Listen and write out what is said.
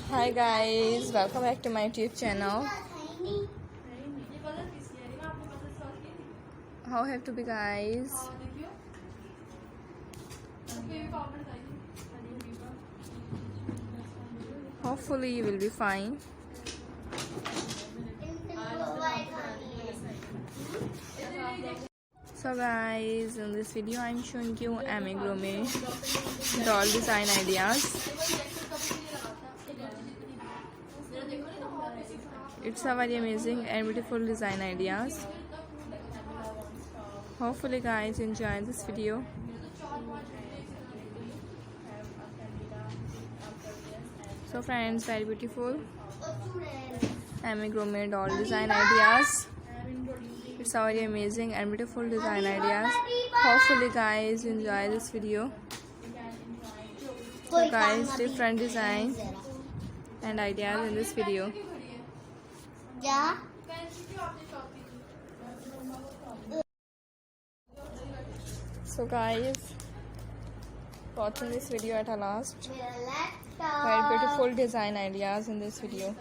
Hi guys, welcome back to my YouTube channel. How have to be guys? Hopefully you will be fine. So guys, in this video I'm showing you Amigurumi doll design ideas. It's a very amazing and beautiful design ideas. Hopefully guys enjoy this video. So friends, very beautiful Amigurumi doll design ideas. It's a very amazing and beautiful design ideas. Hopefully guys enjoy this video. So guys, different design and ideas in this video. Yeah. So guys, watching this video at last. Very beautiful design ideas in this video.